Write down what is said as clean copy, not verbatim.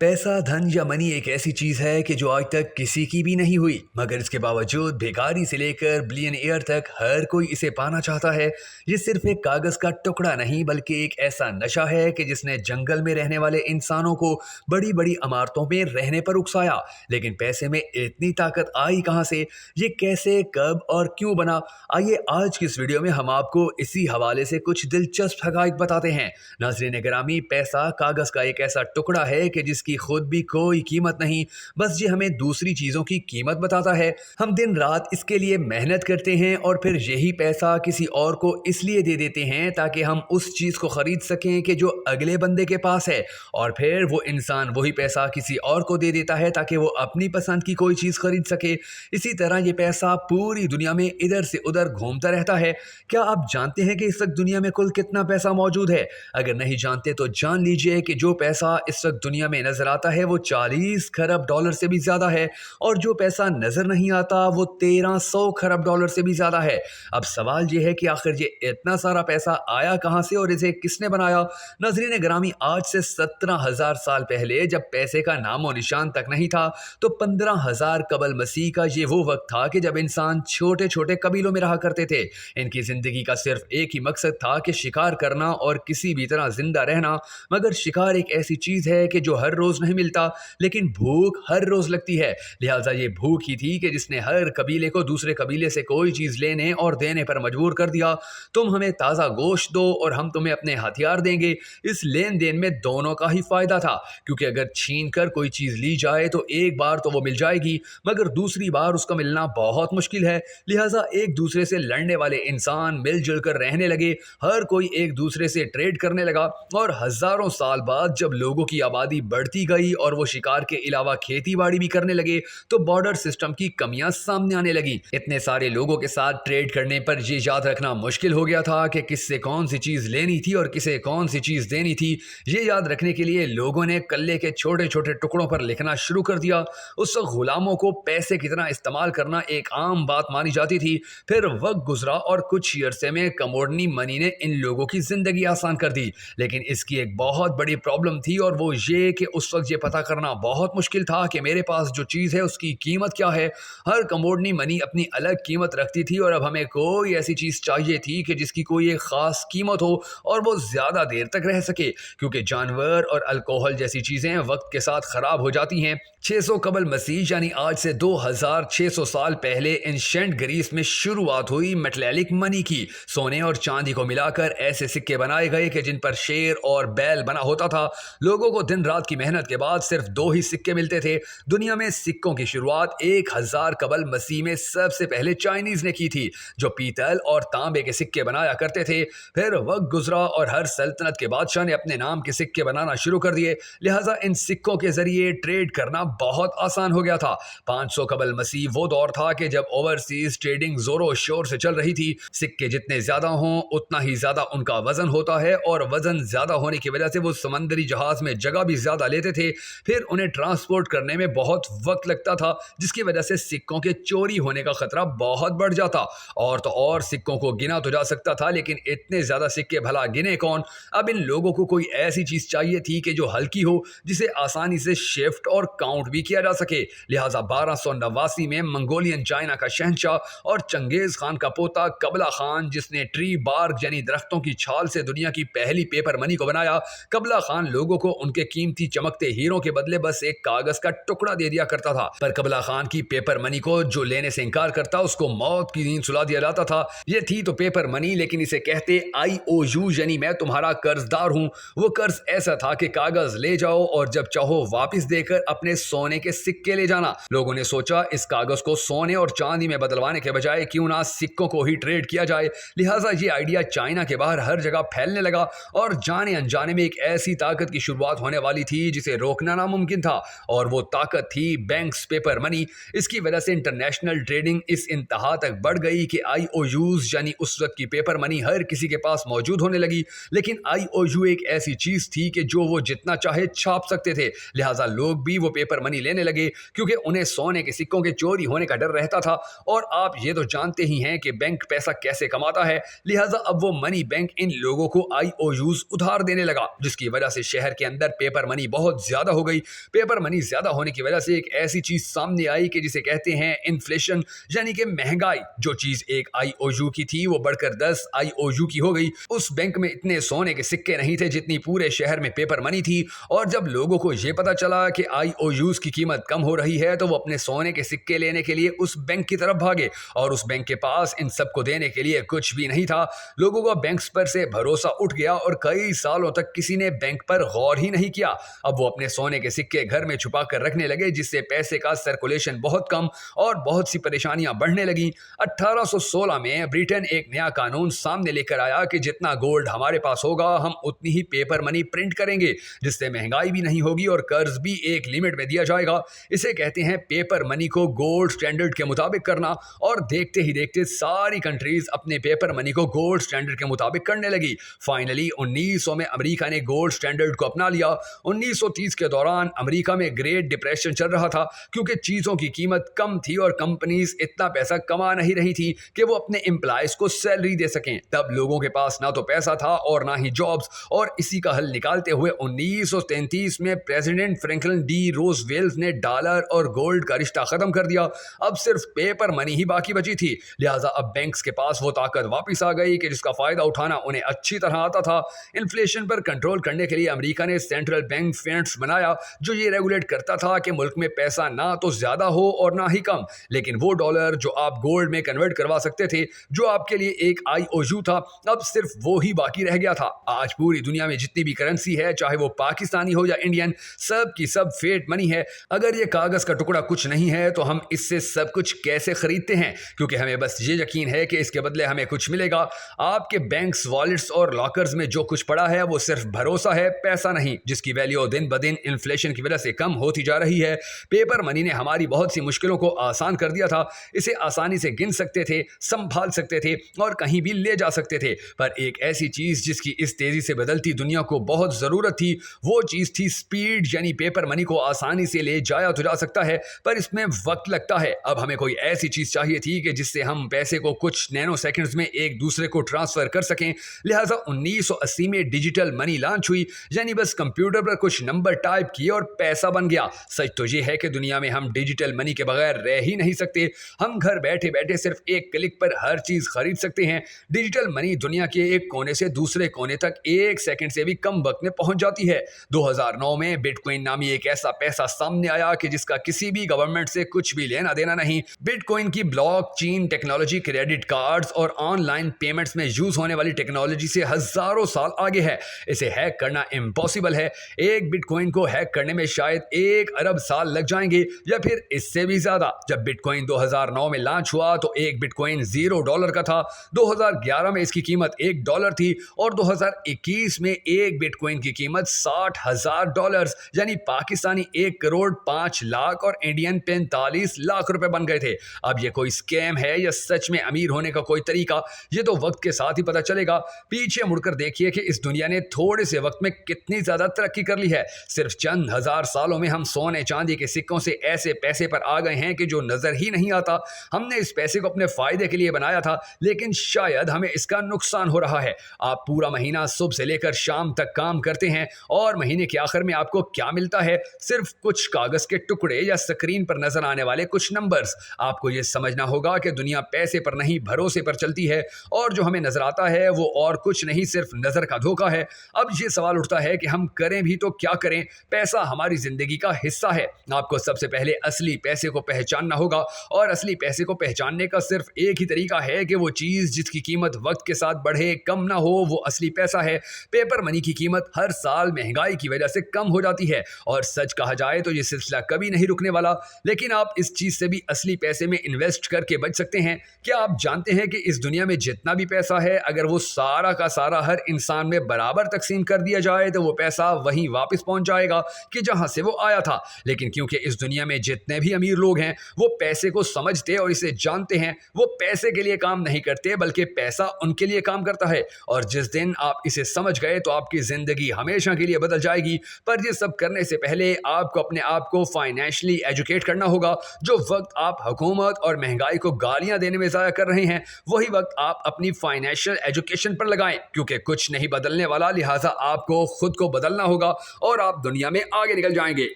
पैसा, धन या मनी एक ऐसी चीज है कि जो आज तक किसी की भी नहीं हुई, मगर इसके बावजूद भिखारी से लेकर बिलियनियर तक हर कोई इसे पाना चाहता है। ये सिर्फ एक कागज का टुकड़ा नहीं, बल्कि एक ऐसा नशा है कि जिसने जंगल में रहने वाले इंसानों को बड़ी बड़ी इमारतों में रहने पर उकसाया। लेकिन पैसे में इतनी ताकत आई कहां से, ये कैसे, कब और क्यों बना? आइए आज की इस वीडियो में हम आपको इसी हवाले से कुछ दिलचस्प हकाइक बताते हैं। नाज़रीन गिरामी, पैसा कागज का एक ऐसा टुकड़ा है कि जिसकी खुद भी कोई कीमत नहीं, बस ये हमें दूसरी चीजों की कीमत बताता है। हम दिन रात इसके लिए मेहनत करते हैं और फिर यही पैसा किसी और को इसलिए दे देते हैं ताकि हम उस चीज को खरीद सकें कि जो अगले बंदे के पास है, और फिर वो इंसान वही पैसा किसी और को दे देता है ताकि वो अपनी पसंद की कोई चीज खरीद सके। इसी तरह ये पैसा पूरी दुनिया में इधर से उधर घूमता रहता है। क्या आप जानते हैं कि इस वक्त दुनिया में कुल कितना पैसा मौजूद है? अगर नहीं जानते तो जान लीजिए कि जो पैसा इस वक्त दुनिया में नजर आता है वो 40 खरब डॉलर से भी ज्यादा है, और जो पैसा नजर नहीं आता वो 1300 खरब डॉलर से भी ज्यादा है। अब सवाल ये है कि आखिर ये इतना सारा पैसा आया कहां से और इसे किसने बनाया? नाज़रीन ग्रामी, आज से 17,000 साल पहले जब पैसे का नामो निशान तक नहीं था, तो 15,000 कबल मसीह का ये वो वक्त था कि जब इंसान छोटे छोटे कबीलों में रहा करते थे। इनकी जिंदगी का सिर्फ एक ही मकसद था कि शिकार करना और किसी भी तरह जिंदा रहना। मगर शिकार एक ऐसी चीज है कि जो हर रोज नहीं मिलता, लेकिन भूख हर रोज लगती है। लिहाजा ये भूख ही थी कि जिसने हर कबीले को दूसरे कबीले से कोई चीज लेने और देने पर मजबूर कर दिया। तुम हमें ताजा गोश्त दो और हम तुम्हें अपने हथियार देंगे। इस लेन देन में दोनों का ही फायदा था, क्योंकि अगर छीन कर कोई चीज ली जाए तो एक बार तो वो मिल जाएगी, मगर दूसरी बार उसका मिलना बहुत मुश्किल है। लिहाजा एक दूसरे से लड़ने वाले इंसान मिलजुल कर रहने लगे, हर कोई एक दूसरे से ट्रेड करने लगा, और हजारों साल बाद जब लोगों की आबादी बढ़ती गई और वो शिकार के अलावा खेती बाड़ी भी करने लगे, तो बॉर्डर सिस्टम की कमियां सामने आने लगी। इतने सारे लोगों के साथ ट्रेड करने पर ये याद रखना मुश्किल हो गया था कि किससे कौन सी चीज लेनी थी और किसे कौन सी चीज देनी थी। ये याद रखने के लिए लोगों ने कल्ले के छोटे छोटे टुकड़ों पर लिखना शुरू कर दिया। उस वक्त गुलामों को पैसे की तरह इस्तेमाल करना एक आम बात मानी जाती थी। फिर वक्त गुजरा और कुछ ही अरसे में कमोडनी मनी ने इन लोगों की जिंदगी आसान कर दी। लेकिन इसकी एक बहुत बड़ी प्रॉब्लम थी, और वो ये कि उस वक्त ये पता करना बहुत मुश्किल था कि मेरे पास जो चीज़ है उसकी कीमत क्या है। हर कमोडनी मनी अपनी अलग कीमत रखती थी, और अब हमें कोई ऐसी चीज़ चाहिए थी कि जिसकी कोई एक ख़ास कीमत हो और वो ज़्यादा देर तक रह सके, क्योंकि जानवर और अल्कोहल जैसी चीज़ें वक्त के साथ ख़राब हो जाती हैं। 600 कबल मसीह यानी आज से 2600 साल पहले एंशिएंट ग्रीस में शुरुआत हुई मेटैलिक मनी की। सोने और चांदी को मिलाकर ऐसे सिक्के बनाए गए कि जिन पर शेर और बैल बना होता था। लोगों को दिन रात की मेहनत के बाद सिर्फ 2 ही सिक्के मिलते थे। दुनिया में सिक्कों की शुरुआत 1000 कबल मसीह में सबसे पहले चाइनीज ने की थी, जो पीतल और तांबे के सिक्के बनाया करते थे। फिर वक्त गुजरा और हर सल्तनत के बादशाह ने अपने नाम के सिक्के बनाना शुरू कर दिए। लिहाजा इन सिक्कों के जरिए ट्रेड करना बहुत आसान हो गया था। 500 कबल मसीह वो दौर था कि जब ओवरसीज ट्रेडिंग जोरों शोर से चल रही थी। सिक्के जितने ज्यादा हों उतना ही ज्यादा उनका वजन होता है, और वजन ज्यादा होने की वजह से वो समंदरी जहाज में जगह भी ज्यादा लेते थे। फिर उन्हें ट्रांसपोर्ट करने में बहुत वक्त लगता था, जिसकी वजह से सिक्कों के चोरी होने का खतरा बहुत बढ़ जाता। और तो और सिक्कों को गिना तो जा सकता था, लेकिन इतने ज्यादा सिक्के भला गिने कौन? अब इन लोगों को कोई ऐसी चीज चाहिए थी कि जो हल्की हो, जिसे आसानी से शिफ्ट और काउंट भी किया जा सके। लिहाजा 1289 में मंगोलियन चाइना का शहंशाह और चंगेज खान का पोता कबला खान, जिसने ट्री बार्क यानी दरख्तों की छाल से दुनिया की पहली पेपर मनी को बनाया। कबला खान लोगों को उनके कीमती चमकते हीरों के बदले बस एक कागज का टुकड़ा दे दिया करता था, पर कबला खान की पेपर मनी को जो लेने से इनकार करता उसको मौत की नींद सुला दिया जाता था। ये थी तो पेपर मनी, लेकिन इसे कहते IOU यानी मैं तुम्हारा कर्जदार हूं। वो कर्ज ऐसा था कि कागज ले जाओ और जब चाहो वापस देकर अपने सोने के सिक्के ले जाना। लोगों ने सोचा इस कागज को सोने और चांदी में बदलवाने के बजाय क्यों ना सिक्कों को ही ट्रेड किया जाए। लिहाजा ये आइडिया चाइना के बाहर हर जगह फैलने लगा, और जाने अनजाने में एक ऐसी ताकत की शुरुआत होने वाली थी जिसे रोकना नामुमकिन था, और वो ताकत थी बैंक्स पेपर मनी। इसकी वजह से इंटरनेशनल ट्रेडिंग इस इंतहा तक बढ़ गई कि IOUs यानी उस वक्त की पेपर मनी हर किसी के पास मौजूद होने लगी। लेकिन IOU एक ऐसी चीज थी कि जो वो जितना चाहे छाप सकते थे। लिहाजा लोग भी वो पेपर मनी लेने लगे, क्योंकि उन्हें सोने के सिक्कों के चोरी होने का डर रहता था। और आप ये तो जानते ही हैं कि बैंक पैसा कैसे कमाता है। लिहाजा अब वो मनी बैंक इन लोगों को IOUs उधार देने लगा, जिसकी वजह से शहर के अंदर पेपर मनी बहुत बहुत ज्यादा हो गई। पेपर मनी ज्यादा होने की वजह से एक ऐसी चीज सामने आई कि जिसे कहते हैं इन्फ्लेशन, यानी कि महंगाई। जो चीज एक आईओयू की थी वो बढ़कर 10 आईओयू की हो गई। उस बैंक में इतने सोने के सिक्के नहीं थे जितनी पूरे शहर में पेपर मनी थी। और जब लोगों को यह पता चला कि आईओयूज की कीमत कम हो रही है तो वो अपने सोने के सिक्के लेने के लिए उस बैंक की तरफ भागे, और उस बैंक के पास इन सबको देने के लिए कुछ भी नहीं था। लोगों का बैंक्स पर से भरोसा उठ गया और कई सालों तक किसी ने बैंक पर गौर ही नहीं किया। अब वो अपने सोने के सिक्के घर में छुपा कर रखने लगे, जिससे पैसे का सर्कुलेशन बहुत कम और बहुत सी परेशानियां बढ़ने लगी। 1816 में ब्रिटेन एक नया कानून सामने लेकर आया कि जितना गोल्ड हमारे पास होगा हम उतनी ही पेपर मनी प्रिंट करेंगे, जिससे महंगाई भी नहीं होगी और कर्ज भी एक लिमिट में दिया जाएगा। इसे कहते हैं पेपर मनी को गोल्ड स्टैंडर्ड के मुताबिक करना। और देखते ही देखते सारी कंट्रीज अपने पेपर मनी को गोल्ड स्टैंडर्ड के मुताबिक करने लगी। फाइनली 1900 में अमेरिका ने गोल्ड स्टैंडर्ड को अपना लिया। 1930 के दौरान अमेरिका में ग्रेट डिप्रेशन चल रहा था, क्योंकि चीजों की कीमत कम थी और कंपनीज इतना पैसा कमा नहीं रही थी कि वो अपने एम्प्लॉयज को सैलरी दे सकें। तब लोगों के पास ना तो पैसा था और ना ही जॉब्स, और इसी का हल निकालते हुए 1933 में प्रेसिडेंट फ्रैंकलिन डी रोजवेल्ट ने डॉलर और गोल्ड का रिश्ता खत्म कर दिया। अब सिर्फ पेपर मनी ही बाकी बची थी। लिहाजा अब बैंक्स के पास वो ताकत वापस आ गई कि जिसका फायदा उठाना उन्हें अच्छी तरह आता था। इन्फ्लेशन पर कंट्रोल करने के लिए अमेरिका ने सेंट्रल बैंक फंड्स बनाया, जो ये रेगुलेट करता था कि मुल्क में पैसा ना तो ज्यादा हो और ना ही कम, लेकिन वो डॉलर जो आप गोल्ड में कन्वर्ट करवा सकते थे, जो आपके लिए एक आईओयू था, अब सिर्फ वो ही बाकी रह गया था। आज पूरी दुनिया में जितनी भी करेंसी है, चाहे वो पाकिस्तानी हो या इंडियन, सब की सब फेट मनी है। अगर ये कागज का टुकड़ा कुछ नहीं है तो हम इससे सब कुछ कैसे खरीदते हैं? क्योंकि हमें बस ये यकीन है कि इसके बदले हमें कुछ मिलेगा। आपके बैंक्स, वॉलेट्स और लॉकर्स में जो कुछ पड़ा है वो सिर्फ भरोसा है, पैसा नहीं, जिसकी वैल्यू दिन ब दिन इन्फ्लेशन की वजह से कम होती जा रही है। पेपर मनी ने हमारी बहुत सी मुश्किलों को आसान कर दिया था। इसे आसानी से गिन सकते थे, संभाल सकते थे और कहीं भी ले जा सकते थे। पर एक ऐसी चीज जिसकी इस तेजी से बदलती दुनिया को बहुत जरूरत थी, वो चीज थी स्पीड। यानी पेपर मनी को आसानी से ले जाया तो जा सकता है, पर इसमें वक्त लगता है। अब हमें कोई ऐसी चीज चाहिए थी कि जिससे हम पैसे को कुछ नैनो सेकंड्स में एक दूसरे को ट्रांसफर कर सकें। लिहाजा 1980 में डिजिटल मनी लॉन्च हुई, यानी बस कंप्यूटर पर कुछ नंबर टाइप किए और पैसा बन गया। सच तो ये है कि दुनिया में हम डिजिटल मनी के बगैर रह ही नहीं सकते। हम घर बैठे बैठे सिर्फ एक क्लिक पर हर चीज खरीद सकते हैं। डिजिटल मनी दुनिया के एक कोने से दूसरे कोने तक एक सेकंड से भी कम वक्त में पहुंच जाती है। 2009 में बिटकॉइन नामी एक ऐसा पैसा सामने आया कि जिसका किसी भी गवर्नमेंट से कुछ भी लेना देना नहीं। बिटकॉइन की ब्लॉकचेन टेक्नोलॉजी क्रेडिट कार्ड्स और ऑनलाइन पेमेंट्स में यूज होने वाली टेक्नोलॉजी से हजारों साल आगे है। इसे हैक करना इम्पॉसिबल है। एक बिटकॉइन को हैक करने में शायद 1 अरब साल लग जाएंगे या फिर इससे भी ज्यादा। जब बिटकॉइन 2009 में लॉन्च हुआ तो एक बिटकॉइन $0 का था। 2011 में इसकी कीमत $1 थी और 2021 में एक बिटकॉइन की कीमत $60,000 यानी पाकिस्तानी 1 करोड़ 5 लाख और इंडियन 45 लाख रुपए बन गए थे। अब ये कोई स्कैम है या सच में अमीर होने का कोई तरीका, ये तो वक्त के साथ ही पता चलेगा। पीछे मुड़कर देखिए कि इस दुनिया ने थोड़े से वक्त में कितनी ज्यादा तरक्की कर ली है। सिर्फ चंद हजार सालों में हम सोने चांदी के सिक्कों से ऐसे पैसे पर आ गए हैं कि जो नजर ही नहीं आता। हमने इस पैसे को अपने फायदे के लिए बनाया था, लेकिन शायद हमें इसका नुकसान हो रहा है। आप पूरा महीना सुबह से लेकर शाम तक काम करते हैं और महीने के आखिर में आपको क्या मिलता है? सिर्फ कुछ कागज के टुकड़े या स्क्रीन पर नजर आने वाले कुछ नंबर्स। आपको यह समझना होगा कि दुनिया पैसे पर नहीं भरोसे पर चलती है, और जो हमें नजर आता है वो और कुछ नहीं, सिर्फ नजर का धोखा है। अब ये सवाल उठता है कि हम करें भी तो क्या करें? पैसा हमारी जिंदगी का हिस्सा है। आपको सबसे पहले असली पैसे को पहचानना होगा, और असली पैसे को पहचानने का सिर्फ एक ही तरीका है कि वो चीज जिसकी कीमत वक्त के साथ बढ़े, कम ना हो, वो असली पैसा है। पेपर मनी की कीमत हर साल महंगाई की वजह से कम हो जाती है, और सच कहा जाए तो ये सिलसिला कभी नहीं रुकने वाला। लेकिन आप इस चीज से भी असली पैसे में इन्वेस्ट करके बच सकते हैं। क्या आप जानते हैं कि इस दुनिया में जितना भी पैसा है, अगर वो सारा का सारा हर इंसान में बराबर तकसीम कर दिया जाए तो वो पैसा वहीं वापस पहुंच जाएगा कि जहां से वो आया था। लेकिन क्योंकि इस दुनिया में जितने भी अमीर लोग हैं वो पैसे को समझते और इसे जानते हैं, वो पैसे के लिए काम नहीं करते बल्कि पैसा उनके लिए काम करता है। और जिस दिन आप इसे समझ गए तो आपकी जिंदगी हमेशा के लिए बदल जाएगी। पर ये सब करने से पहले आपको अपने आप को फाइनेंशियली एजुकेट करना होगा। जो वक्त आप हुकूमत और महंगाई को गालियां देने में ज़ाया कर रहे हैं, वही वक्त आप अपनी फाइनेंशियल एजुकेशन पर लगाएं, क्योंकि कुछ नहीं बदलने वाला। लिहाजा आपको खुद को बदलना होगा और और आप दुनिया में आगे निकल जाएंगे।